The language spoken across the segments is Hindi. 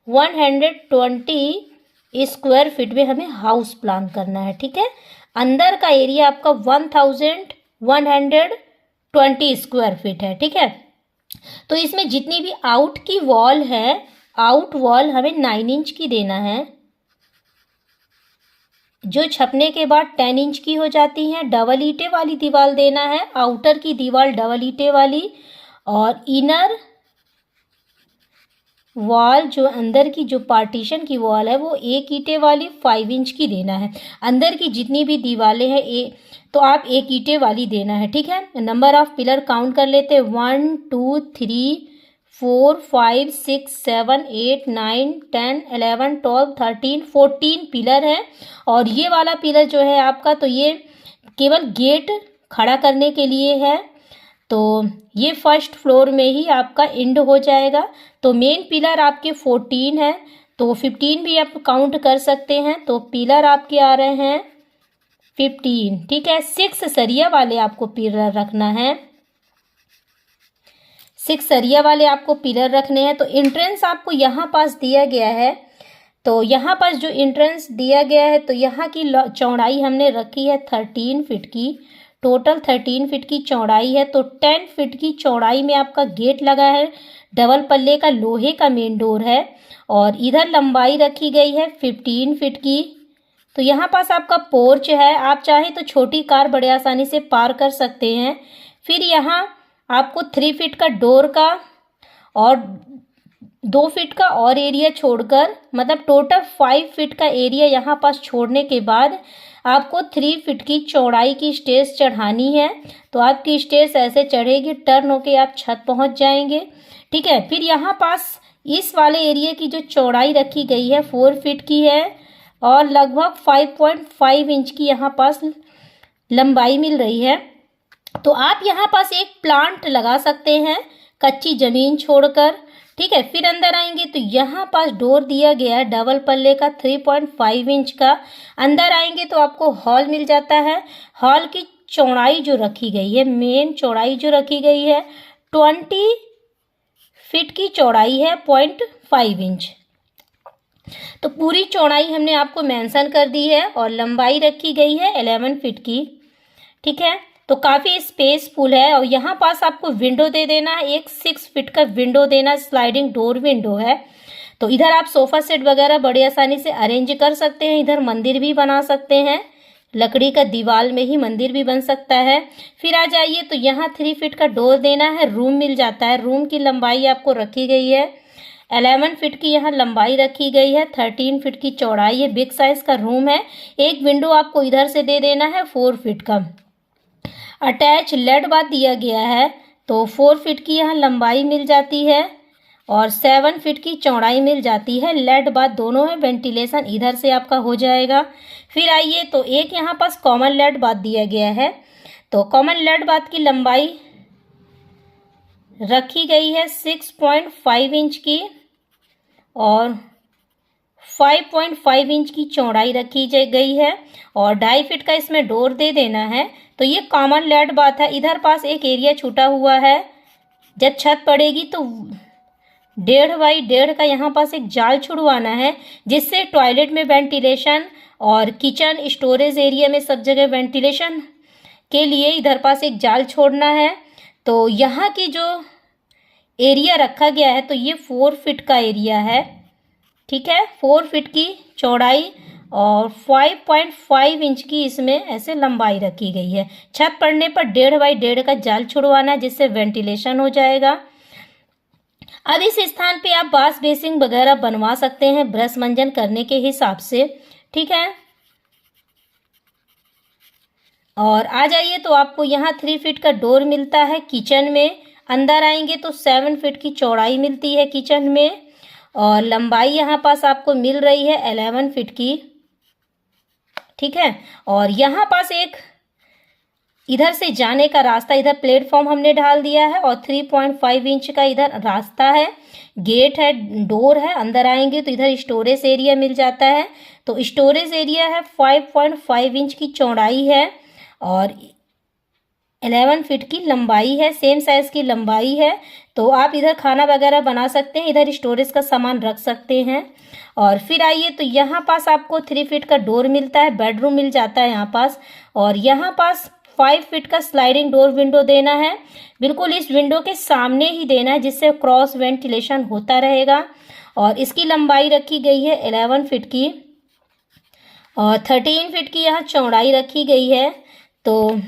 120 स्क्वायर फीट में हमें हाउस प्लान करना है। ठीक है, अंदर का एरिया आपका 1120 स्क्वायर फीट है। ठीक है, तो इसमें जितनी भी आउट की वॉल है, आउट वॉल हमें 9 इंच की देना है, जो छपने के बाद 10 इंच की हो जाती है। डबल ईंटे वाली दीवार देना है, आउटर की दीवार डबल ईंटे वाली, और इनर वॉल जो अंदर की जो पार्टीशन की वॉल है वो 1 ईंटे वाली 5 इंच की देना है। अंदर की जितनी भी दीवारें हैं तो आप 1 ईंटे वाली देना है। ठीक है, नंबर ऑफ पिलर काउंट कर लेते हैं। 1 2 3 4 5 6 7 8 9 10 11 12 13 14 पिलर है। और ये वाला पिलर जो है आपका, तो ये केवल गेट खड़ा करने के लिए है, तो ये फर्स्ट फ्लोर में ही आपका एंड हो जाएगा। तो मेन पिलर आपके 14 है, तो 15 भी आप काउंट कर सकते हैं। तो पिलर आपके आ रहे हैं 15। ठीक है, 6 सरिया वाले आपको पिलर रखना है, 6 सरिया वाले आपको पिलर रखने हैं। तो एंट्रेंस आपको यहाँ पास दिया गया है, तो यहाँ पास जो एंट्रेंस दिया गया है, तो यहाँ की चौड़ाई हमने रखी है 13 फीट की, टोटल 13 फीट की चौड़ाई है। तो 10 फीट की चौड़ाई में आपका गेट लगा है, डबल पल्ले का लोहे का मेन डोर है, और इधर लंबाई रखी गई है 15 फीट की। तो यहाँ पास आपका पोर्च है, आप चाहें तो छोटी कार बड़े आसानी से पार कर सकते हैं। फिर यहाँ आपको 3 फीट का डोर का और 2 फीट का और एरिया छोड़कर, मतलब टोटल 5 फीट का एरिया यहाँ पास छोड़ने के बाद आपको 3 फीट की चौड़ाई की स्टेज चढ़ानी है। तो आपकी स्टेज ऐसे चढ़ेगी, टर्न होके आप छत पहुँच जाएंगे। ठीक है, फिर यहाँ पास इस वाले एरिया की जो चौड़ाई रखी गई है 4 फीट की है, और लगभग 5.5 इंच की यहाँ पास लंबाई मिल रही है। तो आप यहाँ पास एक प्लांट लगा सकते हैं कच्ची ज़मीन छोड़कर। ठीक है, फिर अंदर आएंगे तो यहाँ पास डोर दिया गया है डबल पल्ले का 3.5 इंच का। अंदर आएंगे तो आपको हॉल मिल जाता है। हॉल की चौड़ाई जो रखी गई है, मेन चौड़ाई जो रखी गई है 20 फीट की चौड़ाई है, 0.5 इंच। तो पूरी चौड़ाई हमने आपको मेंशन कर दी है, और लंबाई रखी गई है 11 फीट की। ठीक है, तो काफ़ी स्पेसफुल है। और यहाँ पास आपको विंडो दे देना है, एक 6 फीट का विंडो देना, स्लाइडिंग डोर विंडो है। तो इधर आप सोफ़ा सेट वगैरह बड़ी आसानी से अरेंज कर सकते हैं। इधर मंदिर भी बना सकते हैं, लकड़ी का दीवार में ही मंदिर भी बन सकता है। फिर आ जाइए तो यहाँ 3 फीट का डोर देना है, रूम मिल जाता है। रूम की लंबाई आपको रखी गई है 11 फीट की, यहाँ लंबाई रखी गई है, 13 फीट की चौड़ाई है, बिग साइज का रूम है। एक विंडो आपको इधर से दे देना है 4 फीट का। अटैच लेड बाथ दिया गया है, तो 4 फीट की यहाँ लंबाई मिल जाती है और 7 फीट की चौड़ाई मिल जाती है। लेड बाथ दोनों है, वेंटिलेशन इधर से आपका हो जाएगा। फिर आइए तो एक यहाँ पास कॉमन लेड बाथ दिया गया है, तो कॉमन लेड बाथ की लंबाई रखी गई है 6.5 इंच की, और 5.5 इंच की चौड़ाई रखी गई है, और 2.5 फीट का इसमें डोर दे देना है। तो ये कॉमन लेड बाथ है। इधर पास एक एरिया छूटा हुआ है, जब छत पड़ेगी तो 1.5 बाई 1.5 का यहाँ पास एक जाल छुड़वाना है, जिससे टॉयलेट में वेंटिलेशन और किचन स्टोरेज एरिया में सब जगह वेंटिलेशन के लिए इधर पास एक जाल छोड़ना है। तो यहाँ की जो एरिया रखा गया है, तो ये 4 फीट का एरिया है। ठीक है, 4 फीट की चौड़ाई और 5.5 इंच की इसमें ऐसे लंबाई रखी गई है। छत पड़ने पर 1.5 बाई 1.5 का जाल छुड़वाना है, जिससे वेंटिलेशन हो जाएगा। अब इस स्थान पे आप वॉश बेसिन वगैरह बनवा सकते हैं ब्रश मंजन करने के हिसाब से। ठीक है, और आ जाइए तो आपको यहाँ 3 फीट का डोर मिलता है किचन में। अंदर आएंगे तो 7 फीट की चौड़ाई मिलती है किचन में, और लंबाई यहाँ पास आपको मिल रही है 11 फीट की। ठीक है, और यहाँ पास एक इधर से जाने का रास्ता, इधर प्लेटफॉर्म हमने डाल दिया है, और 3.5 इंच का इधर रास्ता है, गेट है, डोर है। अंदर आएंगे तो इधर स्टोरेज एरिया मिल जाता है, तो स्टोरेज एरिया है 5.5 इंच की चौड़ाई है, और 11 फीट की लंबाई है, सेम साइज़ की लंबाई है। तो आप इधर खाना वगैरह बना सकते हैं, इधर स्टोरेज का सामान रख सकते हैं। और फिर आइए तो यहाँ पास आपको 3 फीट का डोर मिलता है, बेडरूम मिल जाता है यहाँ पास। और यहाँ पास 5 फीट का स्लाइडिंग डोर विंडो देना है, बिल्कुल इस विंडो के सामने ही देना है, जिससे क्रॉस वेंटिलेशन होता रहेगा। और इसकी लंबाई रखी गई है 11 फीट की और 13 फीट की यहाँ चौड़ाई रखी गई है। तो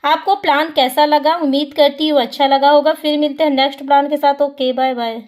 आपको प्लान कैसा लगा? उम्मीद करती हूँ अच्छा लगा होगा। फिर मिलते हैं नेक्स्ट प्लान के साथ। Okay, bye bye.